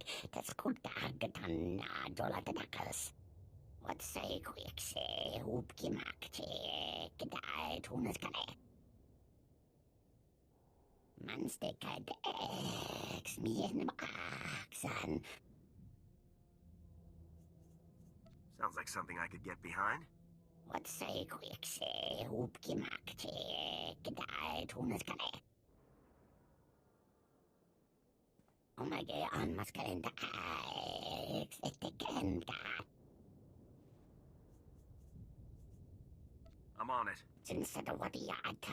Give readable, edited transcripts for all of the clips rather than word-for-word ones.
Het is goed getan, Dolatakas. Wat zei ik ze, opgemaakt, gedaan, toen is kan. Manstekeit X, mir in dem Achsen. Sounds like something I could get behind. Wat zei ik ze, opgemaakt, gedaan, toen is kan. Oh my god, on masculine X, it's again that. I'm on it. Since the Wadiata.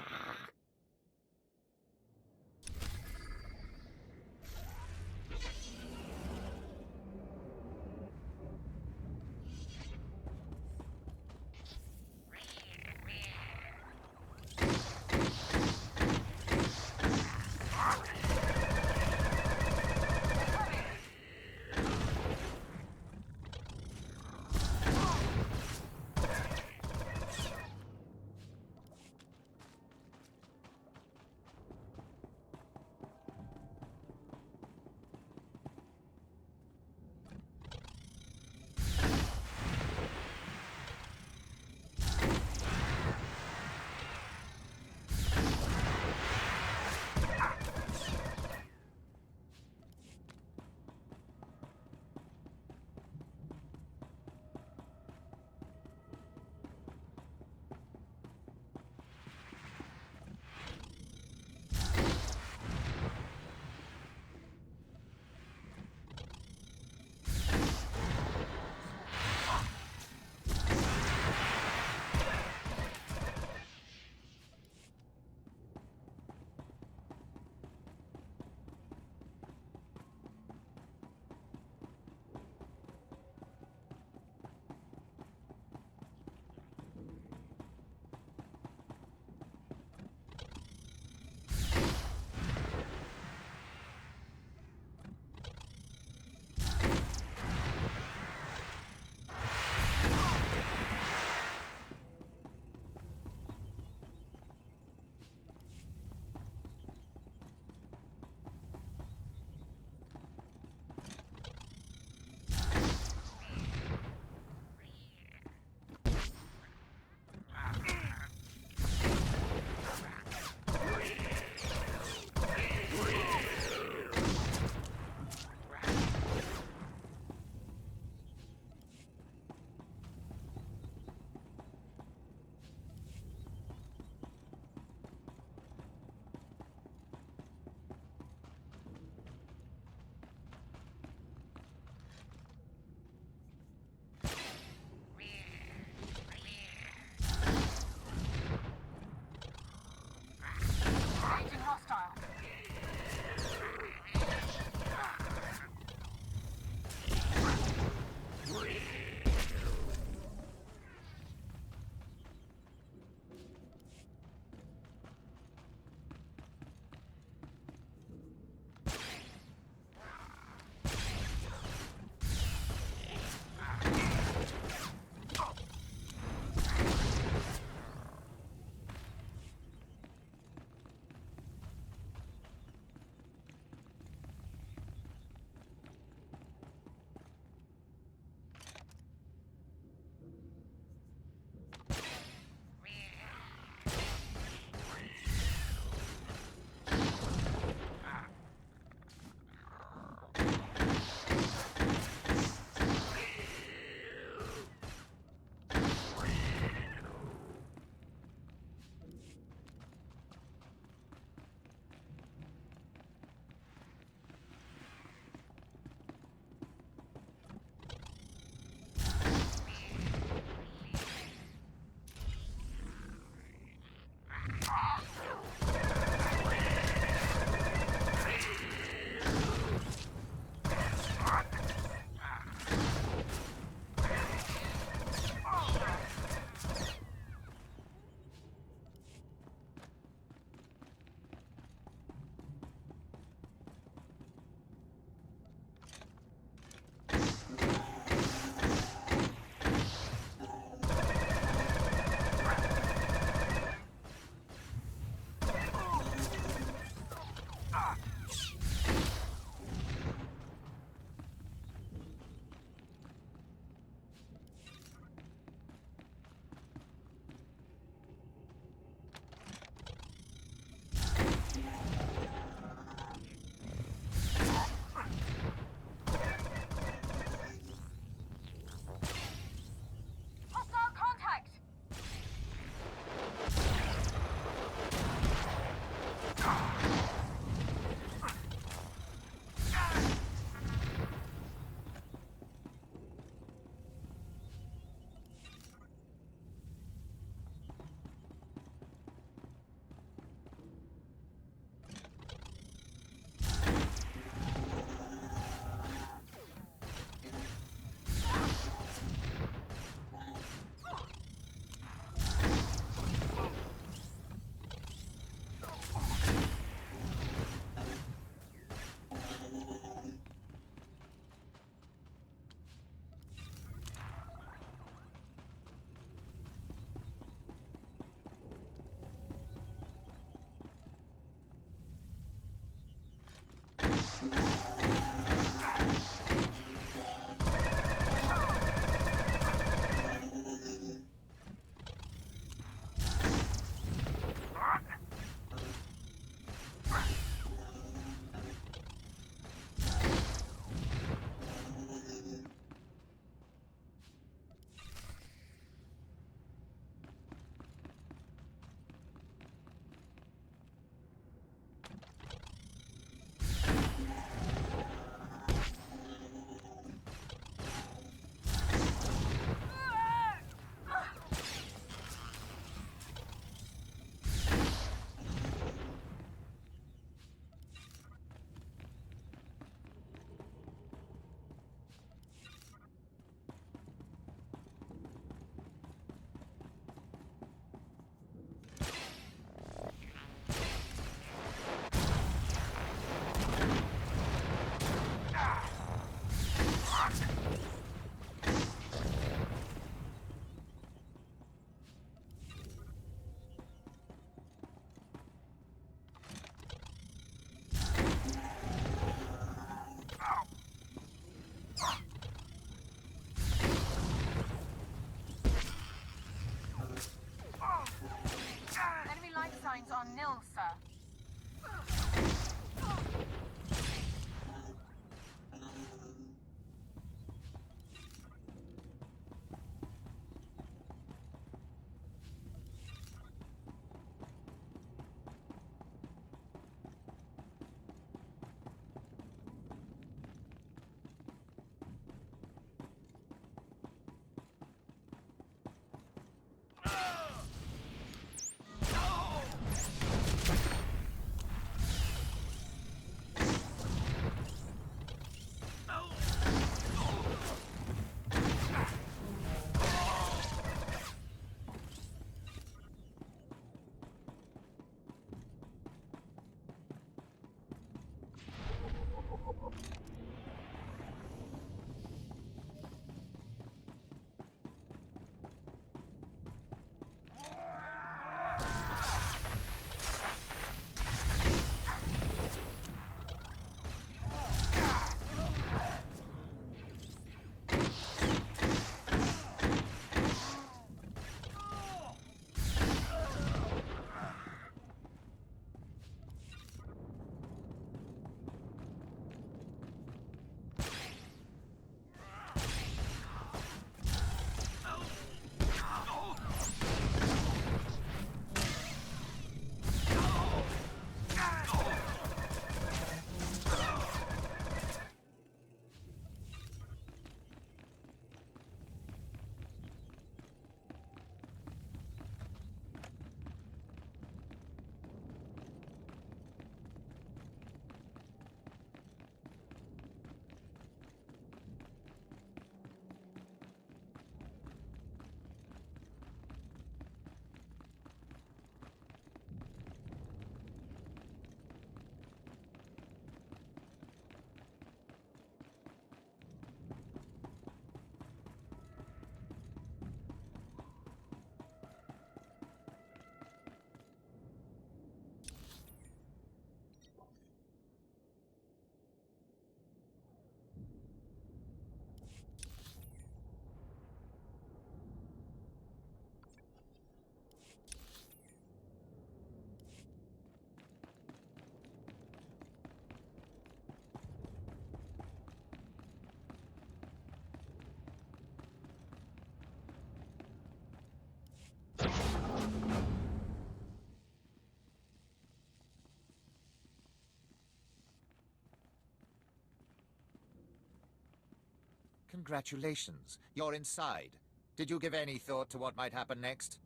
Congratulations. You're inside. Did you give any thought to what might happen next?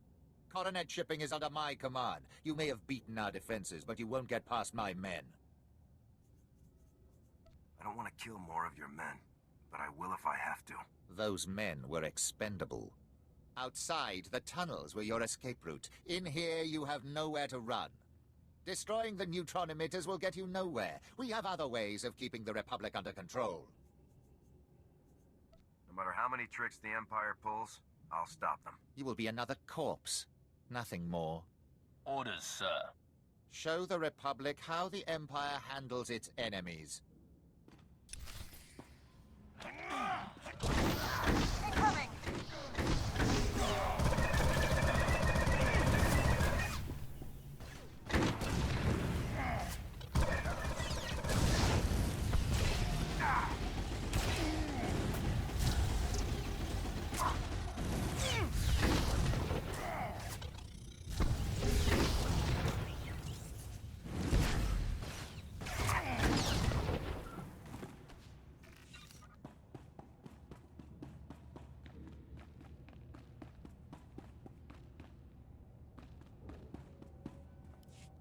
Coronet shipping is under my command. You may have beaten our defenses, but you won't get past my men. I don't want to kill more of your men, but I will if I have to. Those men were expendable. Outside, the tunnels were your escape route. In here, you have nowhere to run. Destroying the neutron emitters will get you nowhere. We have other ways of keeping the Republic under control. No matter how many tricks the Empire pulls, I'll stop them. You will be another corpse. Nothing more. Orders, sir. Show the Republic how the Empire handles its enemies. Incoming!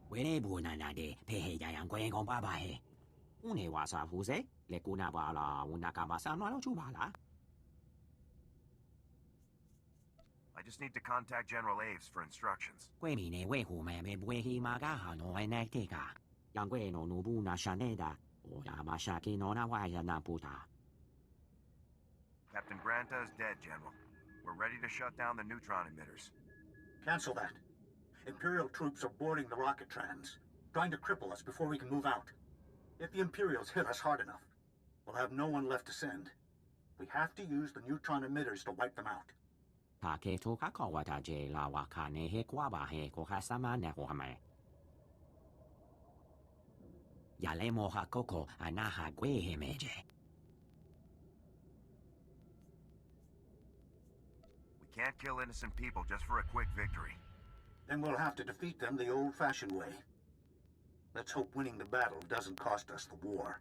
Wene buna na de pehe yang kwen kong baba he. Une wasa fuse le kuna bala una kabasa no lo chubala. I just need to contact General Aves for instructions. Kwe mine we hu me bwe hi maga ha no enektika. Yang kwe no nubu na shaneda. Oda mashaki no na waya na puta. Captain Granta is dead, General. We're ready to shut down the neutron emitters. Cancel that. Imperial troops are boarding the rocket trams, trying to cripple us before we can move out. If the Imperials hit us hard enough, we'll have no one left to send. We have to use the neutron emitters to wipe them out. Take to ka kawata je la wakane he kwaba he ko hasama ne ho me. Yale moha koko anaha gwe he meje. We can't kill innocent people just for a quick victory. Then we'll have to defeat them the old-fashioned way. Let's hope winning the battle doesn't cost us the war.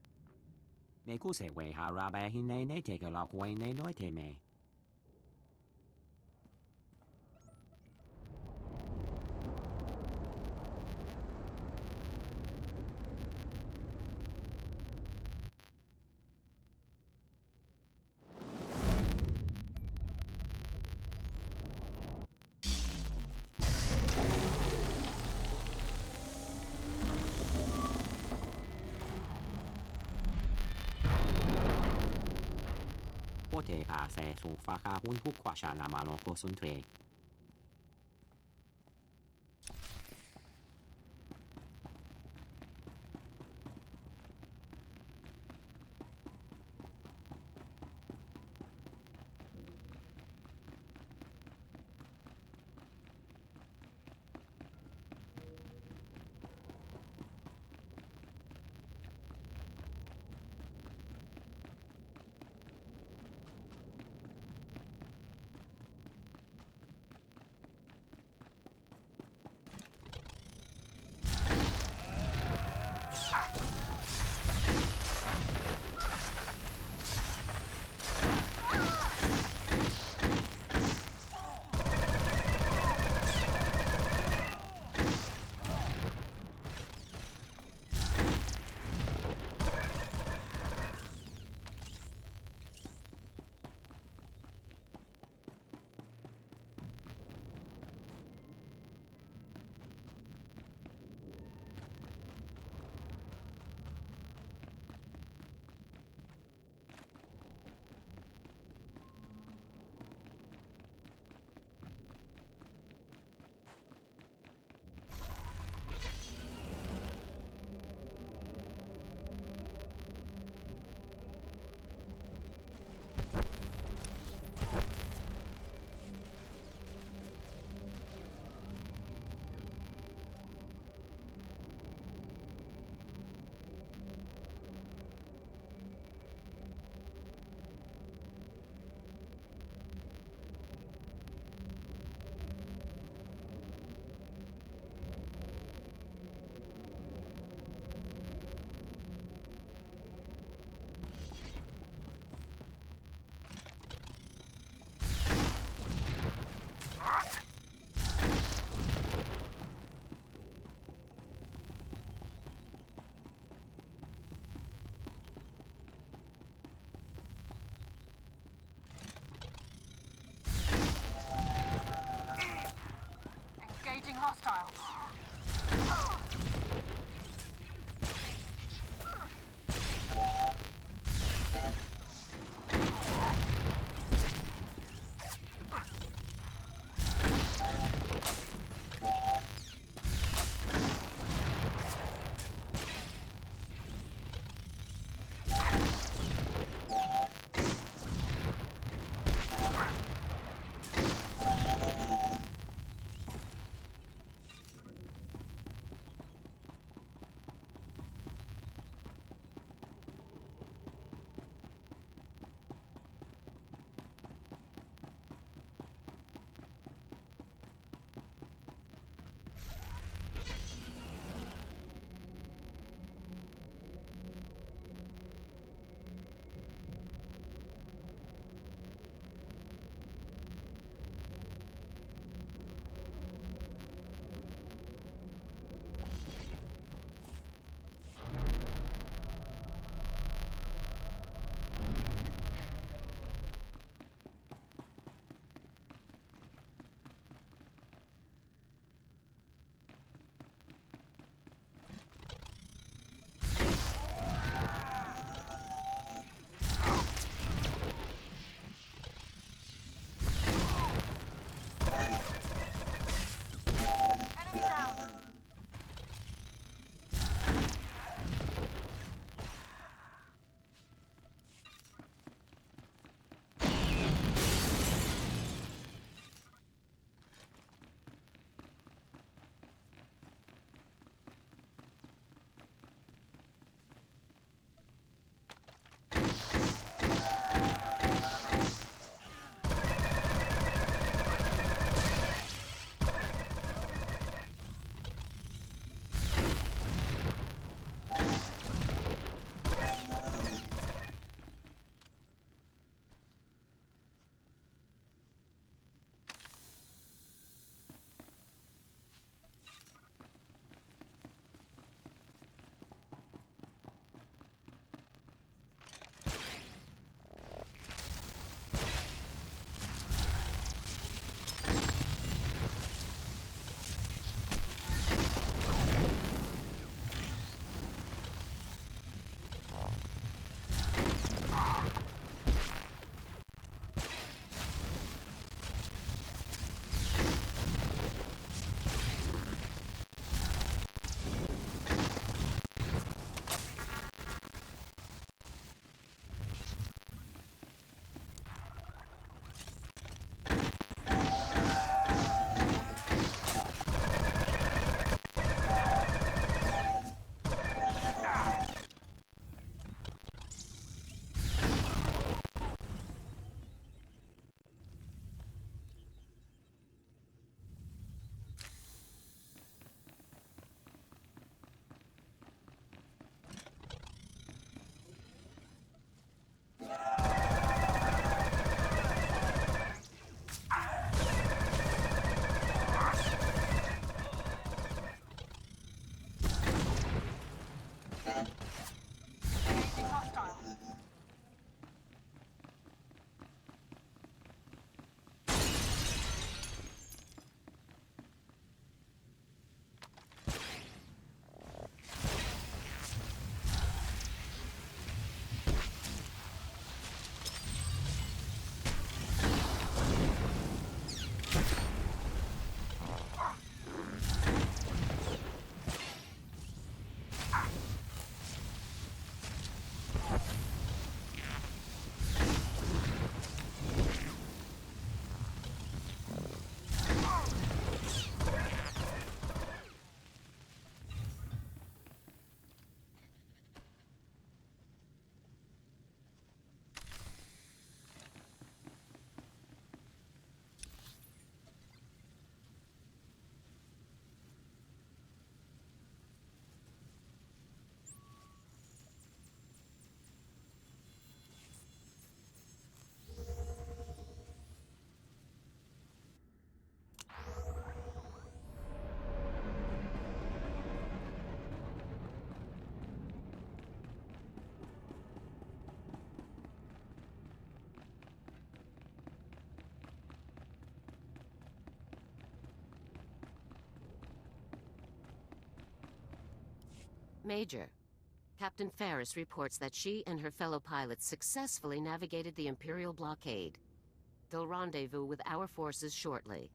Me ku se we haraba hi ne take a lock way ne no te me. Pote pa se su faka hun hu kwasha la malo concentre. hostiles. Major, Captain Ferris reports that she and her fellow pilots successfully navigated the Imperial blockade. They'll rendezvous with our forces shortly.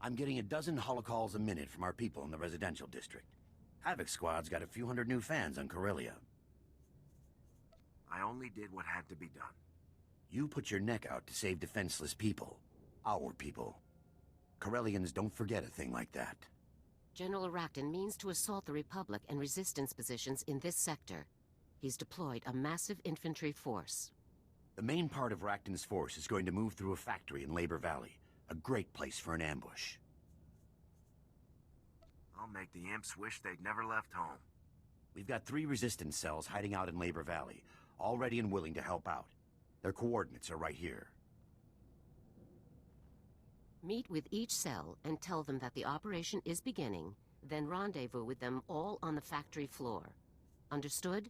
I'm getting a dozen holocalls a minute from our people in the residential district. Havoc Squad's got a few hundred new fans on Corellia. I only did what had to be done. You put your neck out to save defenseless people. Our people. Corellians don't forget a thing like that. General Rakton means to assault the Republic and resistance positions in this sector. He's deployed a massive infantry force. The main part of Rakton's force is going to move through a factory in Labor Valley. A great place for an ambush. I'll make the imps wish they'd never left home. We've got 3 resistance cells hiding out in Labor Valley, all ready and willing to help out. Their coordinates are right here. Meet with each cell and tell them that the operation is beginning, then rendezvous with them all on the factory floor. Understood?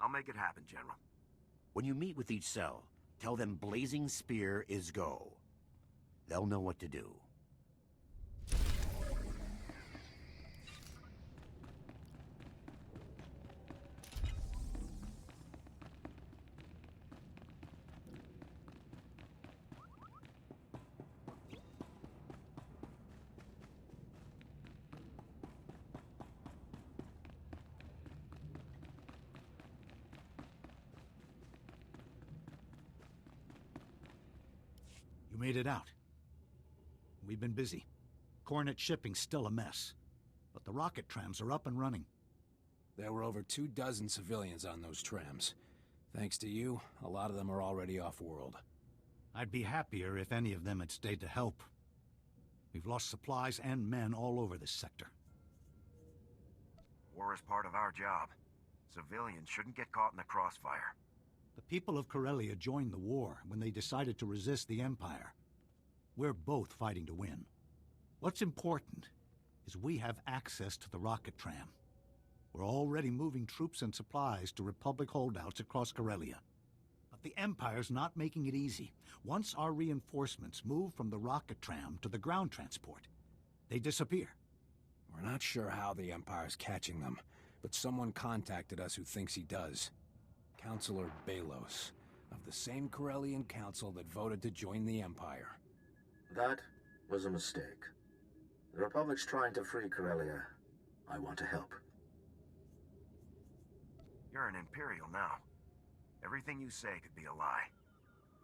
I'll make it happen, General. When you meet with each cell, tell them Blazing Spear is go. They'll know what to do. You made it out. We've been busy. Coronet shipping's still a mess. But the rocket trams are up and running. There were over 24 civilians on those trams. Thanks to you, a lot of them are already off-world. I'd be happier if any of them had stayed to help. We've lost supplies and men all over this sector. War is part of our job. Civilians shouldn't get caught in the crossfire. The people of Corellia joined the war when they decided to resist the Empire. We're both fighting to win. What's important is we have access to the rocket tram. We're already moving troops and supplies to Republic holdouts across Corellia. But the Empire's not making it easy. Once our reinforcements move from the rocket tram to the ground transport, they disappear. We're not sure how the Empire's catching them, but someone contacted us who thinks he does. Councilor Balos, of the same Corellian council that voted to join the Empire. That was a mistake. The Republic's trying to free Corellia. I want to help. You're an Imperial now. Everything you say could be a lie.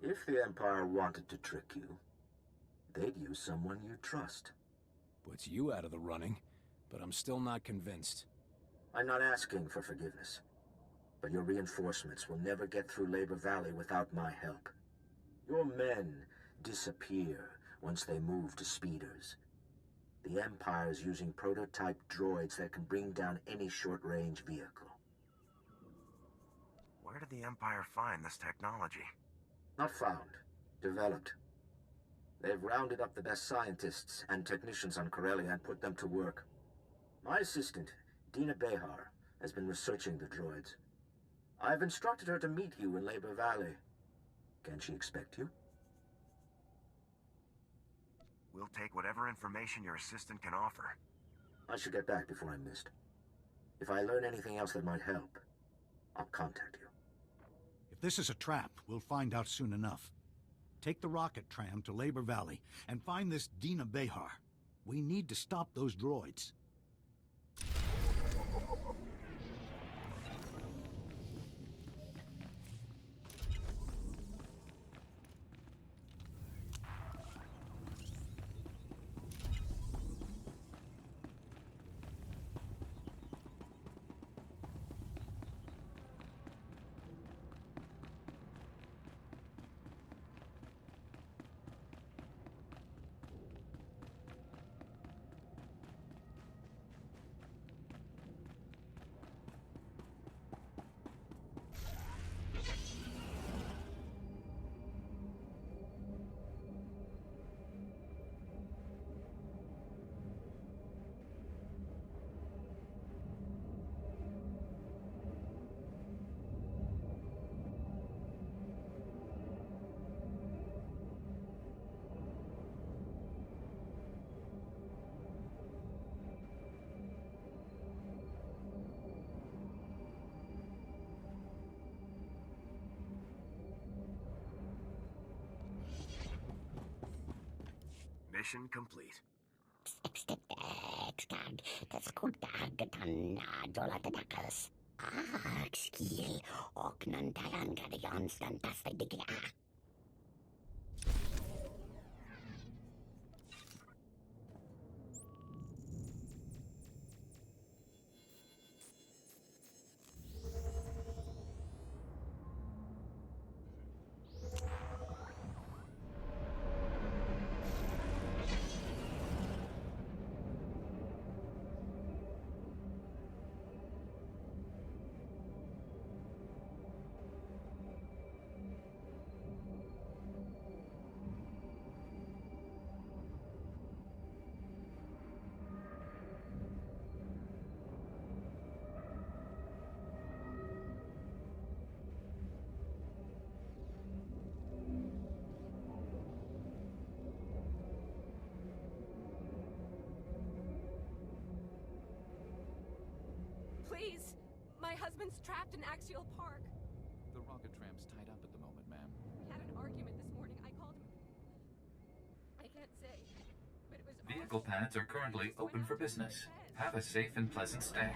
If the Empire wanted to trick you, they'd use someone you trust. Puts you out of the running, but I'm still not convinced. I'm not asking for forgiveness, but your reinforcements will never get through Labor Valley without my help. Your men disappear once they move to speeders. The Empire's using prototype droids that can bring down any short-range vehicle. Where did the Empire find this technology? Not found. Developed. They've rounded up the best scientists and technicians on Corellia and put them to work. My assistant, Dina Behar, has been researching the droids. I've instructed her to meet you in Labor Valley. Can she expect you? We'll take whatever information your assistant can offer. I should get back before I'm missed. If I learn anything else that might help, I'll contact you. If this is a trap, we'll find out soon enough. Take the rocket tram to Labor Valley and find this Dina Behar. We need to stop those droids. Mission complete. Das gut getan, Jolatakas. Skill, Oknan Tayan Gadions, Fantastic Digla. Please! My husband's trapped in Axial Park. The rocket tramp's tied up at the moment, ma'am. We had an argument this morning. I called him. I can't say, but it was Vehicle pads are currently open for business. Have a safe and pleasant stay.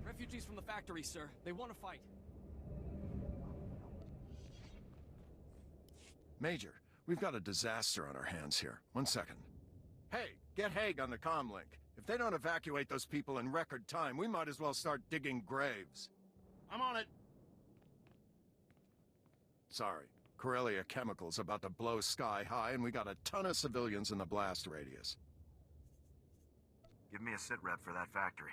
Refugees from the factory, sir. They want to fight. Major, we've got a disaster on our hands here. 1 second. Hey, get Haig on the comlink. If they don't evacuate those people in record time, we might as well start digging graves. I'm on it. Sorry. Corellia Chemicals about to blow sky high, and we got a ton of civilians in the blast radius. Give me a sit rep for that factory.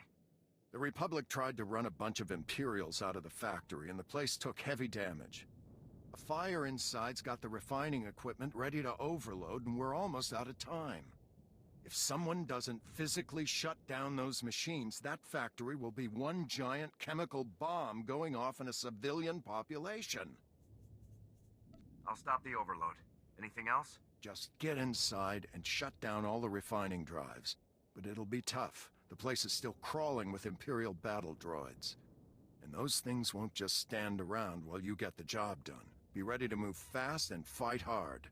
The Republic tried to run a bunch of Imperials out of the factory, and the place took heavy damage. A fire inside's got the refining equipment ready to overload, and we're almost out of time. If someone doesn't physically shut down those machines, that factory will be one giant chemical bomb going off in a civilian population. I'll stop the overload. Anything else? Just get inside and shut down all the refining drives. But it'll be tough. The place is still crawling with Imperial battle droids. And those things won't just stand around while you get the job done. Be ready to move fast and fight hard.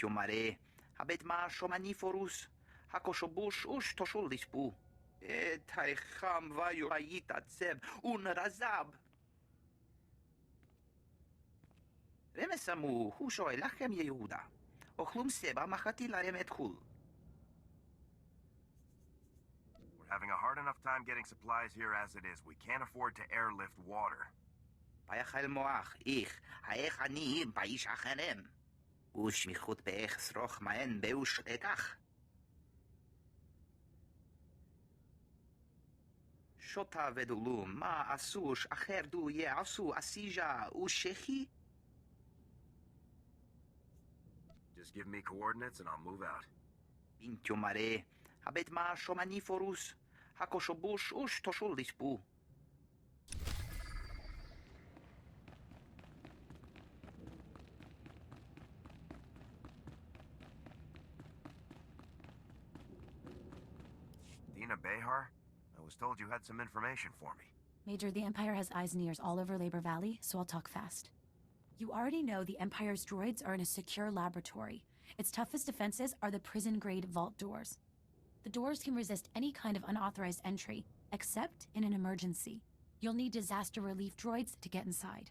Mare, habet ma shomaniforus, hakoshobush ush toshulis bu. Taicham vayurayita zeb un razab. Remesamu husho elachem Yehuda. Ochlum seba machati larem etkul. We're having a hard enough time getting supplies here as it is. We can't afford to airlift water. Bayachel moach, ich, haech ani, baish acherem. Ush michut beech sroch maen beush egach. Shota vedulu, ma asush, acher du ye asu, asija, ushechi? Just give me coordinates and I'll move out. Pintio mare, habet ma shomaniforus, hakoshobush ush toshulis bu. Dina Behar? I was told you had some information for me. Major, the Empire has eyes and ears all over Labor Valley, so I'll talk fast. You already know the Empire's droids are in a secure laboratory. Its toughest defenses are the prison-grade vault doors. The doors can resist any kind of unauthorized entry, except in an emergency. You'll need disaster relief droids to get inside.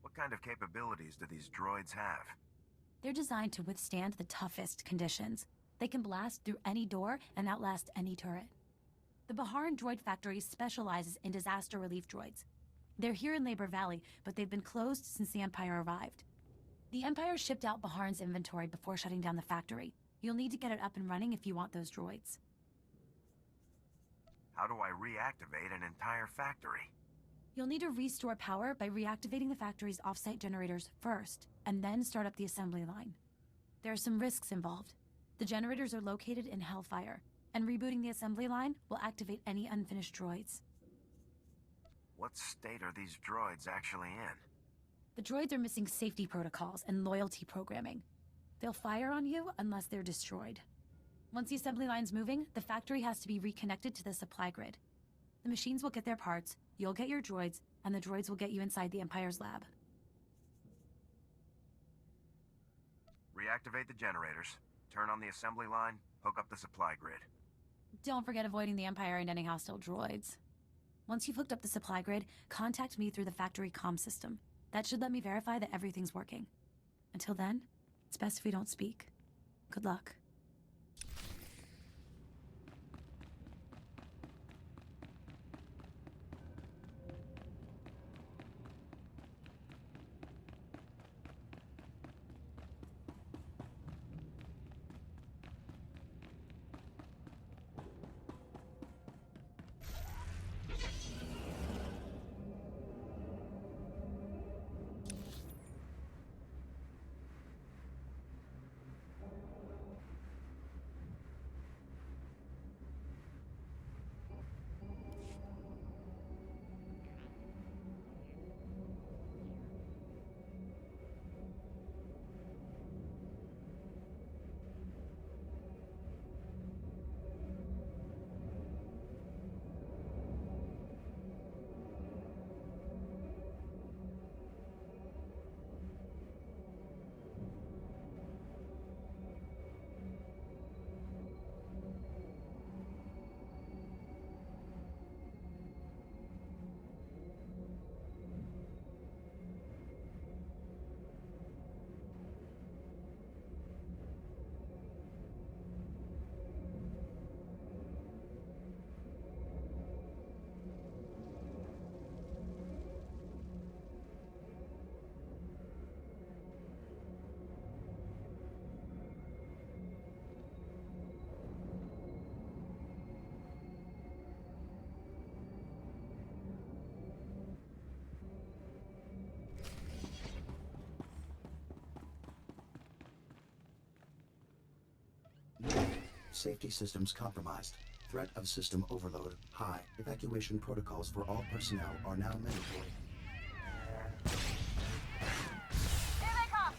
What kind of capabilities do these droids have? They're designed to withstand the toughest conditions. They can blast through any door and outlast any turret. The Baharan Droid Factory specializes in disaster relief droids. They're here in Labor Valley, but they've been closed since the Empire arrived. The Empire shipped out Baharan's inventory before shutting down the factory. You'll need to get it up and running if you want those droids. How do I reactivate an entire factory? You'll need to restore power by reactivating the factory's off-site generators first, and then start up the assembly line. There are some risks involved. The generators are located in Hellfire, and rebooting the assembly line will activate any unfinished droids. What state are these droids actually in? The droids are missing safety protocols and loyalty programming. They'll fire on you unless they're destroyed. Once the assembly line's moving, the factory has to be reconnected to the supply grid. The machines will get their parts, you'll get your droids, and the droids will get you inside the Empire's lab. Reactivate the generators, turn on the assembly line, hook up the supply grid. Don't forget avoiding the Empire and any hostile droids. Once you've hooked up the supply grid, contact me through the factory comm system. That should let me verify that everything's working. Until then, it's best if we don't speak. Good luck. Safety systems compromised. Threat of system overload high. Evacuation protocols for all personnel are now mandatory. Here they come!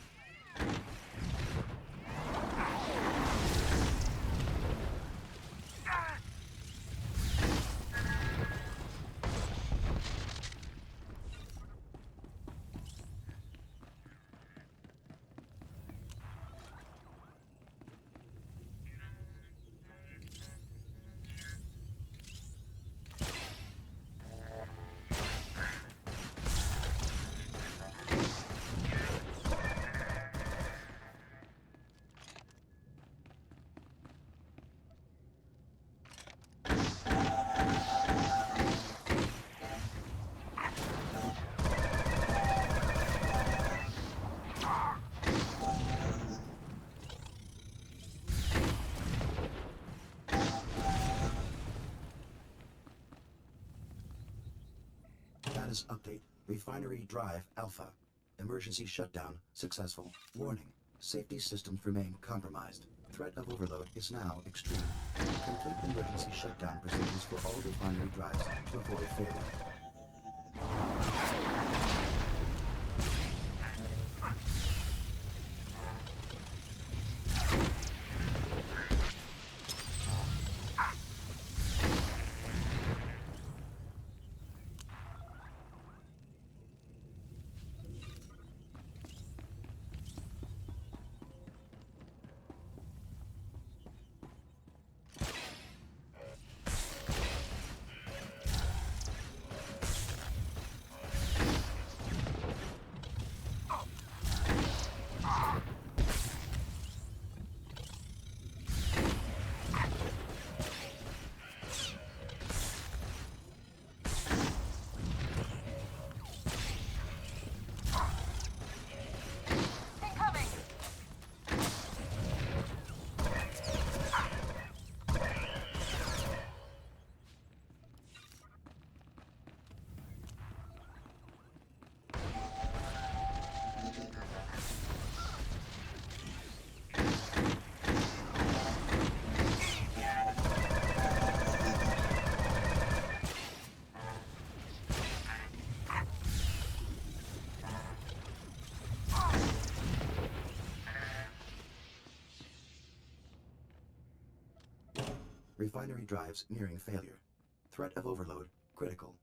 Status update. Refinery Drive Alpha. Emergency shutdown successful. Warning. Safety systems remain compromised. Threat of overload is now extreme. Complete emergency shutdown procedures for all refinery drives to avoid failure. Refinery drives nearing failure. Threat of overload critical.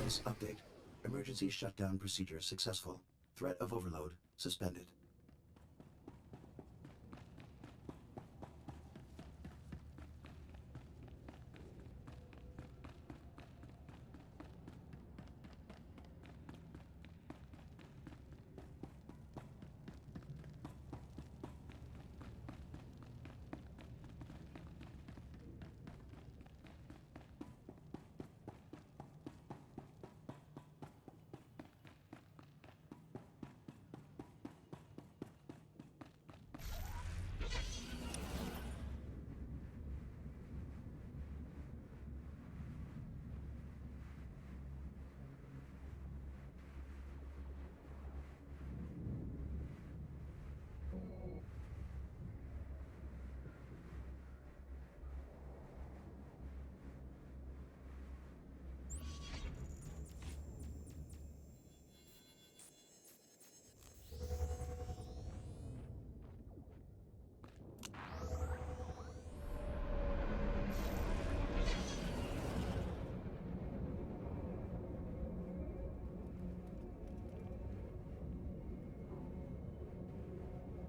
Status update. Emergency shutdown procedure successful. Threat of overload suspended.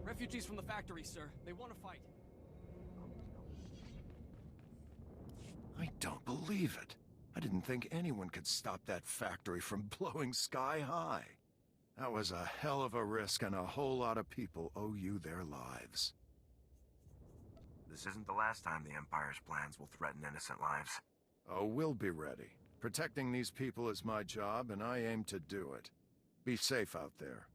Refugees from the factory, sir. They want to fight. I don't believe it. I didn't think anyone could stop that factory from blowing sky high. That was a hell of a risk, and a whole lot of people owe you their lives. This isn't the last time the Empire's plans will threaten innocent lives. Oh, we'll be ready. Protecting these people is my job, and I aim to do it. Be safe out there.